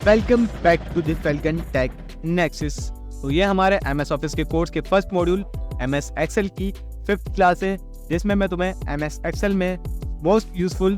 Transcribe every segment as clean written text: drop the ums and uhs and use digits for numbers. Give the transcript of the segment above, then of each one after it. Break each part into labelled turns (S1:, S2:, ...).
S1: Welcome back to the Falcon Tech Nexis. तो ये हमारे MS ऑफिस के कोर्स के फर्स्ट मॉड्यूल MS एक्सेल की 5th क्लास है, जिसमें मैं तुम्हें MS एक्सेल में most useful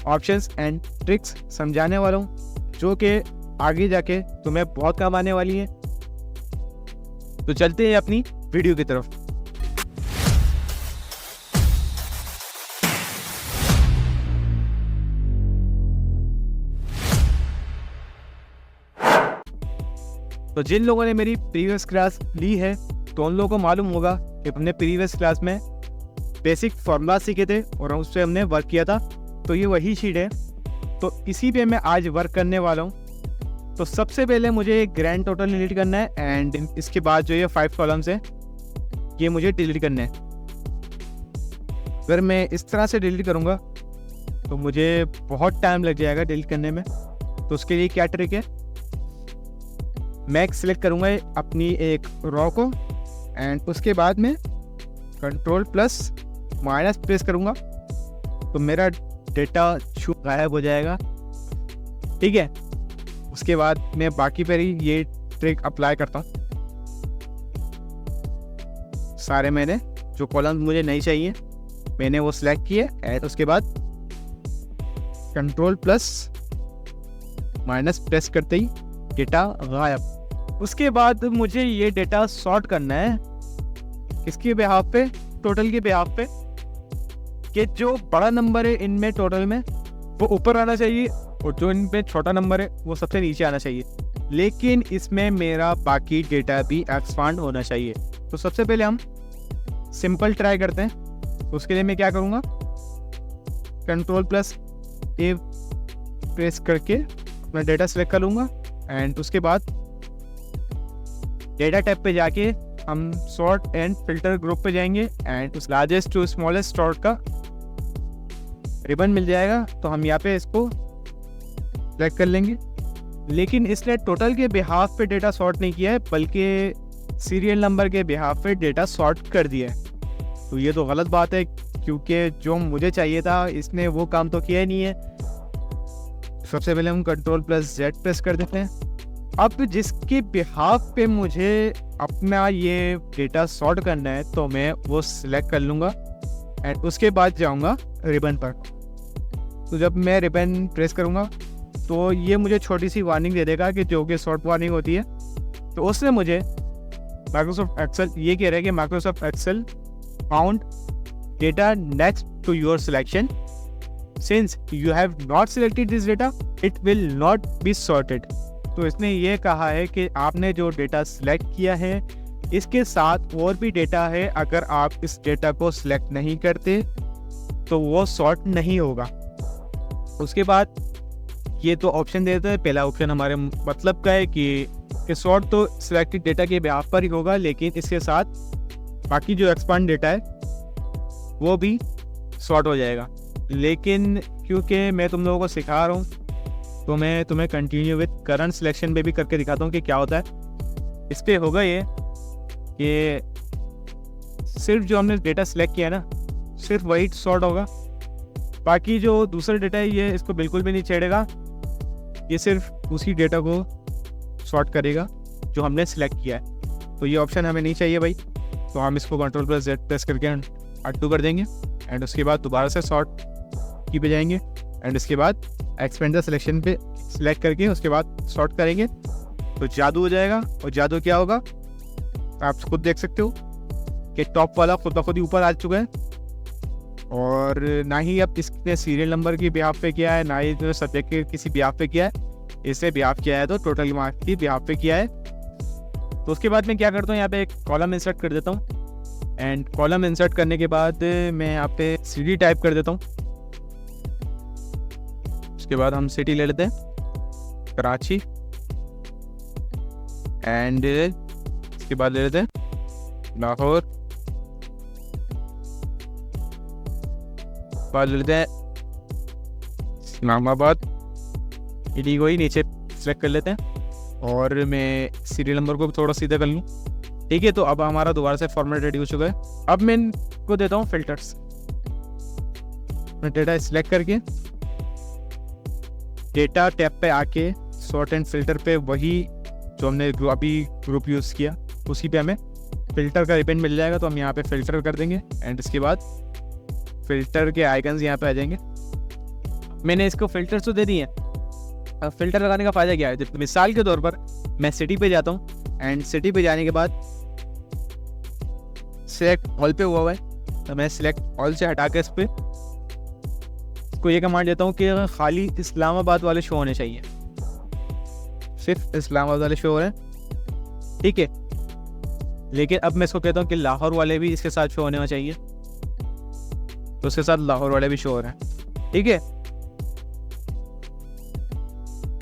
S1: options and tricks समझाने वाला हूँ, जो कि आगे जाके तुम्हें बहुत काम आने वाली है। तो चलते हैं अपनी वीडियो की तरफ। तो जिन लोगों ने मेरी प्रीवियस क्लास ली है तो उन लोगों को मालूम होगा कि हमने प्रीवियस क्लास में बेसिक फार्मूला सीखे थे और उस पर हमने वर्क किया था। तो ये वही शीट है, तो इसी पे मैं आज वर्क करने वाला हूँ। तो सबसे पहले मुझे एक ग्रैंड टोटल डिलीट करना है एंड इसके बाद जो ये 5 कॉलम्स है ये मुझे डिलीट करने हैं। अगर मैं इस तरह से डिलीट करूँगा तो मुझे बहुत टाइम लग जाएगा डिलीट करने में। तो उसके लिए क्या ट्रिक है, मैं सिलेक्ट करूँगा अपनी एक रॉ को एंड उसके बाद में Ctrl+- प्रेस करूँगा तो मेरा डेटा गायब हो जाएगा। ठीक है, उसके बाद मैं बाकी पर ही ये ट्रिक अप्लाई करता हूँ। सारे मैंने जो कॉलम मुझे नहीं चाहिए मैंने वो सिलेक्ट किए एंड उसके बाद Ctrl+- प्रेस करते ही डेटा गायब। उसके बाद मुझे ये डेटा सॉर्ट करना है, किसके बिहाफ पे, टोटल के बिहाफ पे, कि जो बड़ा नंबर है इनमें टोटल में वो ऊपर आना चाहिए और जो इनमें छोटा नंबर है वो सबसे नीचे आना चाहिए, लेकिन इसमें मेरा बाकी डेटा भी एक्सपांड होना चाहिए। तो सबसे पहले हम सिंपल ट्राई करते हैं। उसके लिए मैं क्या करूँगा, Ctrl+A प्रेस करके अपना डेटा सेलेक्ट कर लूँगा एंड उसके बाद डेटा टैब पे जाके हम सॉर्ट एंड फिल्टर ग्रुप पे जाएंगे एंड उस लार्जेस्ट टू स्मॉलेस्ट सॉर्ट का रिबन मिल जाएगा। तो हम यहाँ पे इसको सेलेक्ट कर लेंगे, लेकिन इसने टोटल के बिहाफ पे डेटा सॉर्ट नहीं किया है बल्कि सीरियल नंबर के बिहाफ पे डेटा सॉर्ट कर दिया है। तो ये तो गलत बात है, क्योंकि जो मुझे चाहिए था इसने वो काम तो किया ही नहीं है। सबसे पहले हम Ctrl+Z प्रेस कर देते हैं। अब जिसके बिहाफ पे मुझे अपना ये डेटा सॉर्ट करना है तो मैं वो सिलेक्ट कर लूँगा एंड उसके बाद जाऊँगा रिबन पर। तो जब मैं रिबन प्रेस करूँगा तो ये मुझे छोटी सी वार्निंग दे देगा कि जो कि शॉर्ट वार्निंग होती है। तो उससे मुझे माइक्रोसॉफ्ट एक्सेल ये कह रहा है कि Microsoft Excel found data next to your selection, since you have not selected this data it will not be sorted. तो इसने ये कहा है कि आपने जो डेटा सिलेक्ट किया है इसके साथ और भी डेटा है, अगर आप इस डेटा को सिलेक्ट नहीं करते तो वो सॉर्ट नहीं होगा। उसके बाद ये तो ऑप्शन देते हैं। पहला ऑप्शन हमारे मतलब का है कि सॉर्ट तो सिलेक्टेड डेटा के बिहाफ पर ही होगा, लेकिन इसके साथ बाकी जो एक्सपांड डेटा है वो भी सॉर्ट हो जाएगा। लेकिन क्योंकि मैं तुम लोगों को सिखा रहा हूँ तो मैं तुम्हें कंटिन्यू विद करंट सिलेक्शन पे भी करके दिखाता हूँ कि क्या होता है। इस पे होगा ये कि सिर्फ जो हमने डेटा सिलेक्ट किया है ना सिर्फ वही सॉर्ट होगा, बाकी जो दूसरा डेटा है ये इसको बिल्कुल भी नहीं छेड़ेगा। ये सिर्फ उसी डेटा को सॉर्ट करेगा जो हमने सिलेक्ट किया है। तो ये ऑप्शन हमें नहीं चाहिए भाई, तो हम इसको Ctrl+Z प्रेस करके अनडू कर देंगे एंड उसके बाद दोबारा से सॉर्ट की पे जाएंगे एंड इसके बाद एक्सपेंड द सिलेक्शन पे सिलेक्ट करके उसके बाद सॉर्ट करेंगे तो जादू हो जाएगा। और जादू क्या होगा आप खुद देख सकते हो कि टॉप वाला खुद ब खुद ही ऊपर आ चुका है, और ना ही अब इसने सीरियल नंबर की बिहाफ पे किया है, ना ही इसने सब्जेक्ट के किसी बिहाफ पे किया है। इसने बिहाफ किया है तो टोटल मार्क्स की बिहाफ पे किया है। तो उसके बाद मैं क्या करता हूँ, यहाँ पे एक कॉलम इंसर्ट कर देता हूँ एंड कॉलम इंसर्ट करने के बाद मैं यहाँ पे CD टाइप कर देता हूँ। उसके बाद हम सिटी ले लेते हैं कराची एंड इसके बाद ले लेते हैं लाहौर, बाद ले लेते हैं इस्लामाबाद। इडी को ही नीचे सेलेक्ट कर लेते हैं और मैं सीरियल नंबर को भी थोड़ा सीधा कर लूँ। ठीक है, तो अब हमारा दोबारा से फॉर्मेट रेडी हो चुका है। अब मैं इनको देता हूँ फिल्टर्स। मैं डेटा सिलेक्ट करके डेटा टैब पे आके सॉर्ट एंड फिल्टर पे वही जो हमने अभी ग्रुप यूज़ किया उसी पे हमें फ़िल्टर का रिबन मिल जाएगा। तो हम यहाँ पे फ़िल्टर कर देंगे एंड इसके बाद फ़िल्टर के आइकन्स यहाँ पे आ जाएंगे। मैंने इसको फ़िल्टर तो दे दिए हैं। अब फ़िल्टर लगाने का फ़ायदा क्या है, जब मिसाल के तौर पर मैं सिटी पे जाता हूँ एंड सिटी पे जाने के बाद सिलेक्ट ऑल पे हुआ है, तो मैं सिलेक्ट ऑल से हटा के इस पर इसको ये कमांड देता हूँ कि खाली इस्लामाबाद वाले शो होने चाहिए, सिर्फ इस्लामाबाद वाले शो हो रहे हैं, ठीक है। लेकिन अब मैं इसको कहता हूँ कि लाहौर वाले भी इसके साथ शो होने चाहिए, तो उसके साथ लाहौर वाले भी शो हो रहे हैं, ठीक है।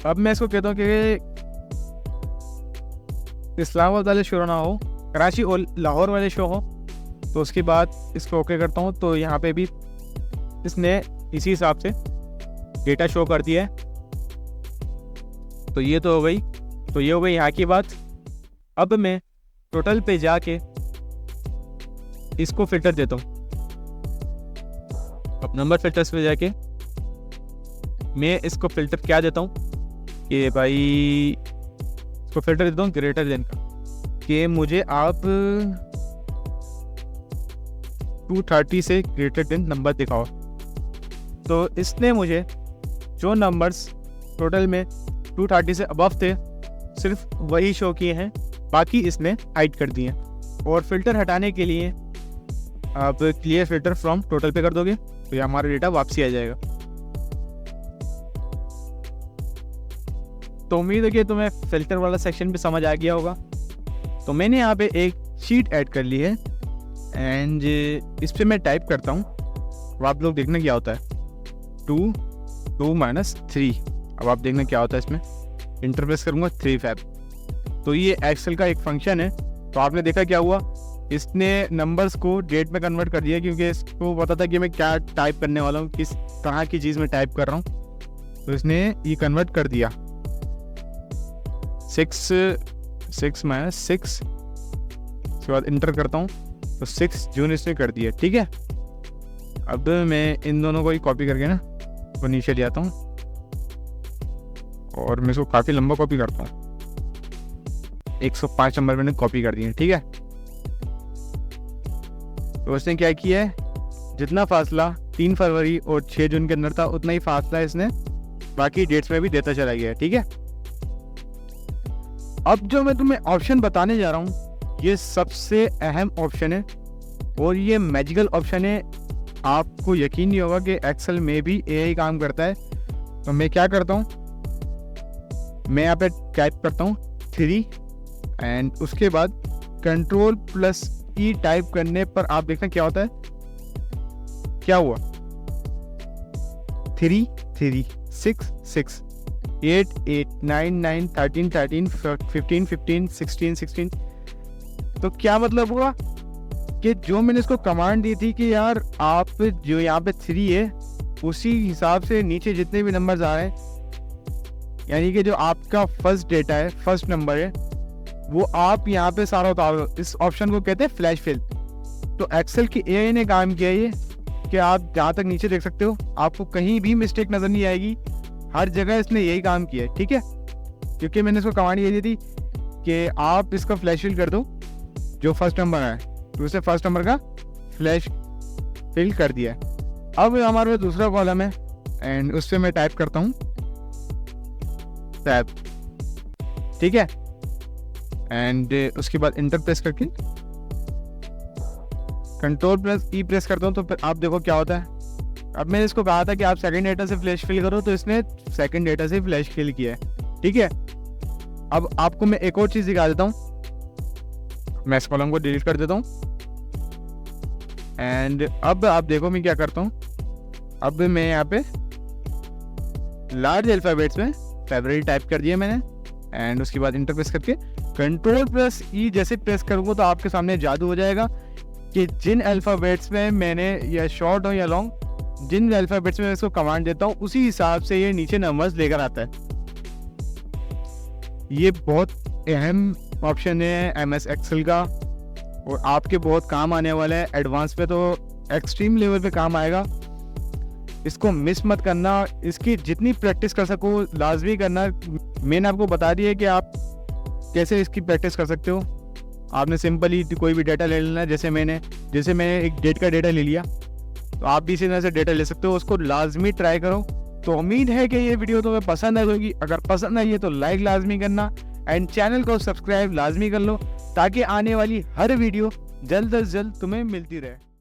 S1: अब मैं इसको कहता हूँ कि इस्लामाबाद वाले शो ना हो, कराची और लाहौर वाले शो हो, तो उसके बाद इसको ओके करता हूँ। तो यहाँ पे भी इसने इसी हिसाब से डेटा शो कर दिया है। तो ये तो हो गई, तो ये हो गई यहाँ की बात। अब मैं टोटल पे जाके इसको फिल्टर देता हूँ। अब नंबर फिल्टर्स पे जाके मैं इसको फिल्टर क्या देता हूँ कि भाई इसको फिल्टर देता हूँ ग्रेटर देन का, कि मुझे आप 230 से ग्रेटर देन नंबर दिखाओ। तो इसने मुझे जो नंबर्स टोटल में 230 से अबव थे सिर्फ वही शो किए हैं, बाकी इसने हाइड कर दिए हैं। और फिल्टर हटाने के लिए आप क्लियर फिल्टर फ्रॉम टोटल पे कर दोगे तो ये हमारा डेटा वापसी आ जाएगा। तो उम्मीद है कि तुम्हें फिल्टर वाला सेक्शन भी समझ आ गया होगा। तो मैंने यहाँ पे एक शीट ऐड कर ली है एंड इस पर मैं टाइप करता हूँ, अब आप लोग देखना क्या होता है 2 -3। अब आप देखना क्या होता है इसमें, इंटरप्रेस करूँगा 3 फैब। तो ये एक्सेल का एक फंक्शन है। तो आपने देखा क्या हुआ, इसने नंबर्स को डेट में कन्वर्ट कर दिया, क्योंकि इसको पता था कि मैं क्या टाइप करने वाला हूँ, किस तरह की चीज़ में टाइप कर रहा हूँ। तो इसने ये कन्वर्ट कर दिया 6 -6। उसके बाद इंटर करता हूँ तो 6 जून इसने कर दिया, ठीक है। अब मैं इन दोनों को ही कॉपी करके ना वो नीचे ले आता हूँ और मैं इसको काफ़ी लंबा कॉपी करता हूँ। 105 नंबर मैंने कॉपी कर दिए, ठीक है। तो उसने क्या किया है, जितना फासला 3 फरवरी और 6 जून के अंदर था उतना ही फासला इसने बाकी डेट्स में भी देता चला गया, ठीक है। अब जो मैं तुम्हें ऑप्शन बताने जा रहा हूँ ये सबसे अहम ऑप्शन है और ये मैजिकल ऑप्शन है। आपको यकीन नहीं होगा कि एक्सेल में भी एआई काम करता है। तो मैं क्या करता हूँ, मैं यहाँ पे टाइप करता हूँ 3 एंड उसके बाद Ctrl+E टाइप करने पर आप देखना क्या होता है, क्या हुआ 3 3 6 6 8 8 9 9 13 13 15 15 16 16। तो क्या मतलब हुआ कि जो मैंने इसको कमांड दी थी कि यार आप जो यहाँ पे 3 है उसी हिसाब से नीचे जितने भी नंबर्स आ रहे हैं, यानी कि जो आपका फर्स्ट डेटा है, फर्स्ट नंबर है, वो आप यहाँ पे सारा उतार दो। इस ऑप्शन को कहते हैं फ्लैश फिल। तो एक्सेल की एआई ने काम किया ये कि आप जहाँ तक नीचे देख सकते हो आपको कहीं भी मिस्टेक नज़र नहीं आएगी, हर जगह इसने यही काम किया है, ठीक है। क्योंकि मैंने इसको कमांड ये दी थी कि आप इसका फ्लैश फिल कर दो, जो फर्स्ट नंबर है तो उसे फर्स्ट नंबर का फ्लैश फिल कर दिया। अब हमारे पास दूसरा कॉलम है एंड उस पर मैं टाइप करता हूँ टैब, ठीक है। एंड उसके बाद इंटर प्रेस करके Ctrl+E प्रेस करता हूँ तो फिर आप देखो क्या होता है। अब मैंने इसको कहा था कि आप सेकंड डेटा से फ्लैश फिल करो, तो इसने सेकंड डेटा से फ्लैश फिल किया है, ठीक है। अब आपको मैं एक और चीज़ दिखा देता हूँ, मैं इस कॉलम को डिलीट कर देता हूँ एंड अब आप देखो मैं क्या करता हूँ। अब मैं यहाँ पे लार्ज अल्फ़ाबेट्स में फरवरी टाइप कर दिया मैंने एंड उसके बाद इंटर प्रेस करके Ctrl+E जैसे प्रेस करूँगा तो आपके सामने जादू हो जाएगा कि जिन अल्फ़ाबेट्स में मैंने या शॉर्ट हो या लॉन्ग, जिन अल्फ़ाबेट्स में मैं इसको कमांड देता हूँ उसी हिसाब से ये नीचे नंबर्स लेकर आता है। ये बहुत अहम ऑप्शन है MS एक्सेल का और आपके बहुत काम आने वाला है। एडवांस पे तो एक्सट्रीम लेवल पे काम आएगा। इसको मिस मत करना, इसकी जितनी प्रैक्टिस कर सको लाजमी करना। मैंने आपको बता दिया है कि आप कैसे इसकी प्रैक्टिस कर सकते हो। आपने सिंपली कोई भी डेटा ले लेना, जैसे मैंने एक डेट का डेटा ले लिया, तो आप भी इसी तरह से डेटा ले सकते हो। उसको लाजमी ट्राई करो। तो उम्मीद है कि ये वीडियो तुम्हें पसंद आई होगी। अगर पसंद आई है तो लाइक लाजमी करना एंड चैनल को सब्सक्राइब लाजमी कर लो, ताकि आने वाली हर वीडियो जल्द से जल्द तुम्हें मिलती रहे।